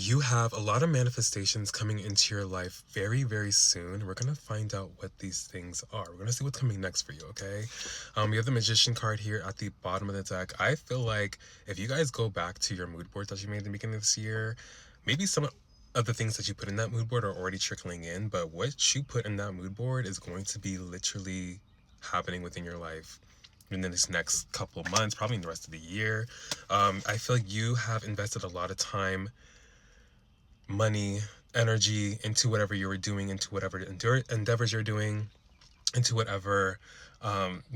You have a lot of manifestations coming into your life very, very soon. We're going to find out what these things are. We're going to see what's coming next for you, okay? We have the Magician card here at the bottom of the deck. I feel like if you guys go back to your mood board that you made at the beginning of this year, maybe some of the things that you put in that mood board are already trickling in, but what you put in that mood board is going to be literally happening within your life in this next couple of months, probably in the rest of the year. I feel like you have invested a lot of time, money, energy into whatever you were doing, into whatever endeavors you're doing, into whatever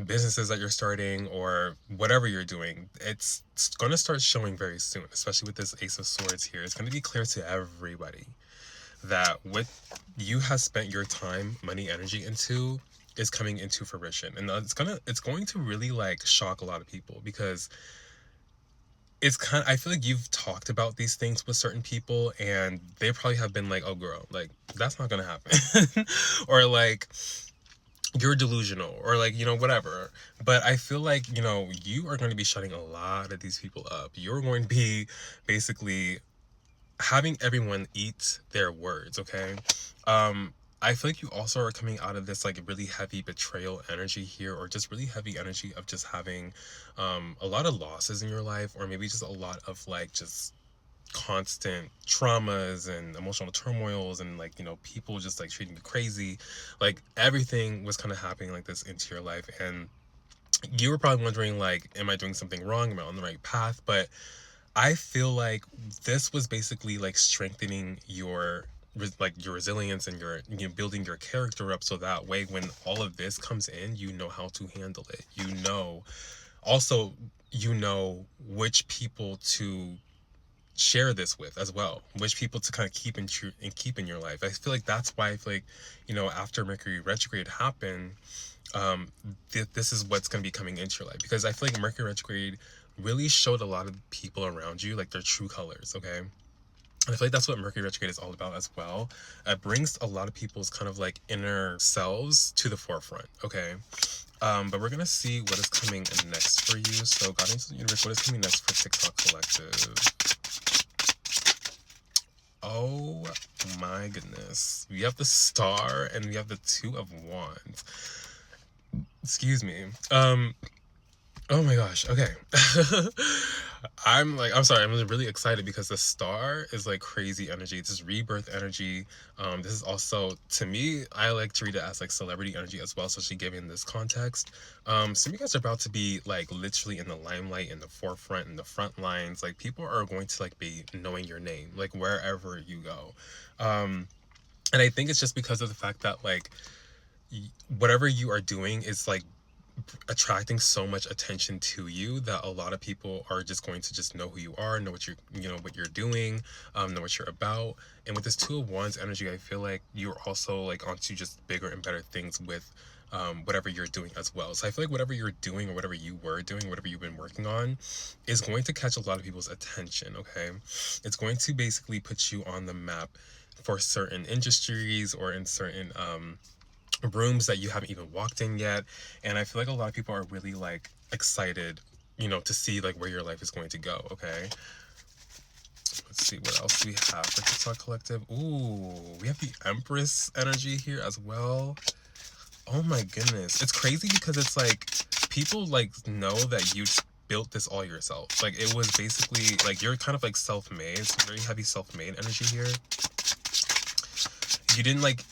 businesses that you're starting or whatever you're doing. It's going to start showing very soon, especially with this Ace of Swords here. It's going to be clear to everybody that what you have spent your time, money, energy into is coming into fruition. And it's going to really like shock a lot of people because it's kind of, I feel like you've talked about these things with certain people and they probably have been like, oh girl, like that's not gonna happen. Or like you're delusional or like, whatever. But I feel like, you are going to be shutting a lot of these people up. You're going to be basically having everyone eat their words, okay? I feel like you also are coming out of this like really heavy betrayal energy here, or just really heavy energy of just having a lot of losses in your life, or maybe just a lot of like just constant traumas and emotional turmoils, and like, people just like treating you crazy. Like everything was kind of happening like this into your life, and you were probably wondering like, am I doing something wrong? Am I on the right path? But I feel like this was basically like strengthening your resilience and your, building your character up, so that way when all of this comes in, you know how to handle it. Also, which people to share this with as well, which people to kind of keep in your life. I feel like that's why I feel like, after Mercury retrograde happened, this is what's going to be coming into your life, because I feel like Mercury retrograde really showed a lot of people around you like their true colors, okay? And I feel like that's what Mercury retrograde is all about as well. It brings a lot of people's kind of like inner selves to the forefront, okay? But we're gonna see what is coming next for you. So Guardians of the Universe, what is coming next for TikTok Collective? Oh my goodness. We have the Star and we have the Two of Wands. Excuse me. Oh my gosh. Okay. I'm sorry. I'm really excited because the Star is like crazy energy. It's just rebirth energy. This is also, to me, I like to read it as like celebrity energy as well, especially given this context. Some of you guys are about to be like literally in the limelight, in the forefront, in the front lines. Like people are going to like be knowing your name, like wherever you go. And I think it's just because of the fact that like whatever you are doing is like attracting so much attention to you, that a lot of people are just going to just know who you are, know what what you're doing, know what you're about. And with this Two of Wands energy, I feel like you're also like onto just bigger and better things with whatever you're doing as well. So I feel like whatever you're doing, or whatever you were doing, whatever you've been working on, is going to catch a lot of people's attention, okay? It's going to basically put you on the map for certain industries, or in certain rooms that you haven't even walked in yet. And I feel like a lot of people are really like excited, to see like where your life is going to go, okay? Let's see, what else do we have for TikTok Collective? Ooh, we have the Empress energy here as well. Oh my goodness. It's crazy because it's like people like know that you built this all yourself. Like it was basically like you're kind of like self-made. It's very heavy self-made energy here. You didn't like,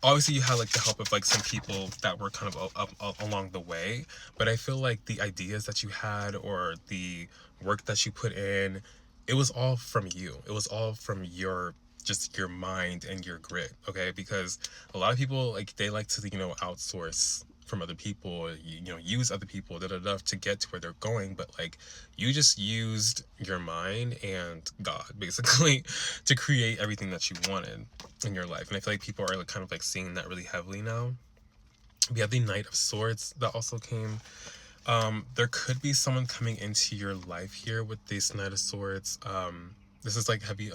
obviously you had like the help of like some people that were kind of up along the way, but I feel like the ideas that you had, or the work that you put in, it was all from you. It was all from your, just your mind and your grit, okay? Because a lot of people like, they like to outsource from other people, use other people to get to where they're going, but like you just used your mind and God basically to create everything that you wanted in your life. And I feel like people are like kind of like seeing that really heavily now. We have the Knight of Swords that also came. There could be someone coming into your life here with this Knight of Swords. This is like heavy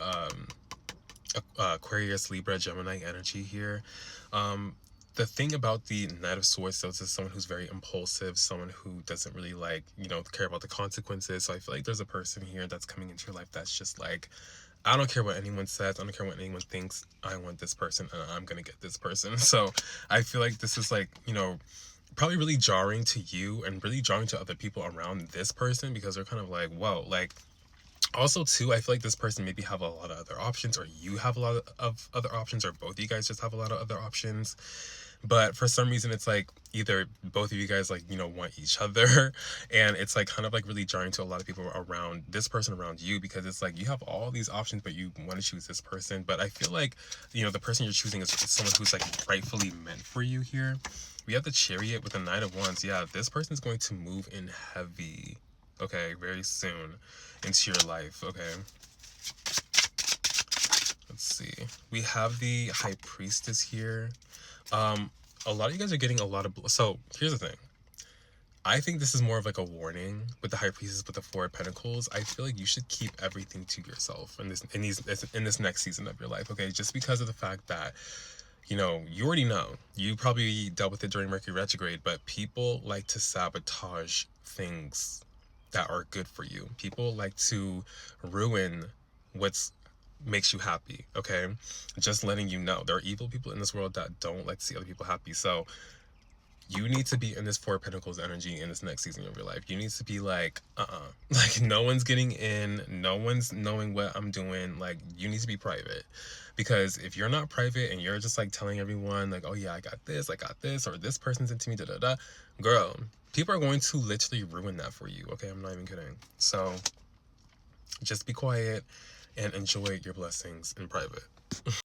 Aquarius, Libra, Gemini energy here. The thing about the Knight of Swords, though, is someone who's very impulsive, someone who doesn't really like, care about the consequences. So I feel like there's a person here that's coming into your life that's just like I don't care what anyone says. I don't care what anyone thinks. I want this person and I'm going to get this person. So I feel like this is like, you know, probably really jarring to you and really jarring to other people around this person because they're kind of like, whoa, like, also too, I feel like this person maybe have a lot of other options, or you have a lot of other options, or both of you guys just have a lot of other options. But for some reason it's like either both of you guys like, you know, want each other and it's like kind of like really jarring to a lot of people around this person around you, because it's like you have all these options but you want to choose this person. But I feel like, you know, the person you're choosing is someone who's like rightfully meant for you here. We have the Chariot with the Knight of Wands. Yeah, this person is going to move in heavy, okay, very soon into your life. Okay, let's see, we have the High Priestess here. A lot of you guys are getting a lot of so here's the thing. I think this is more of like a warning with the High Priestess with the Four of Pentacles. I feel like you should keep everything to yourself in this next season of your life, okay? Just because of the fact that, you know, you already know. You probably dealt with it during Mercury retrograde, but people like to sabotage things that are good for you. People like to ruin what's makes you happy, okay? Just letting you know. There are evil people in this world that don't like to see other people happy. So you need to be in this Four of Pentacles energy in this next season of your life. You need to be like, like no one's getting in, no one's knowing what I'm doing. Like, you need to be private. Because if you're not private and you're just like telling everyone like, oh yeah, I got this, or this person's into me, da da da, girl, people are going to literally ruin that for you, okay? I'm not even kidding. So just be quiet and enjoy your blessings in private.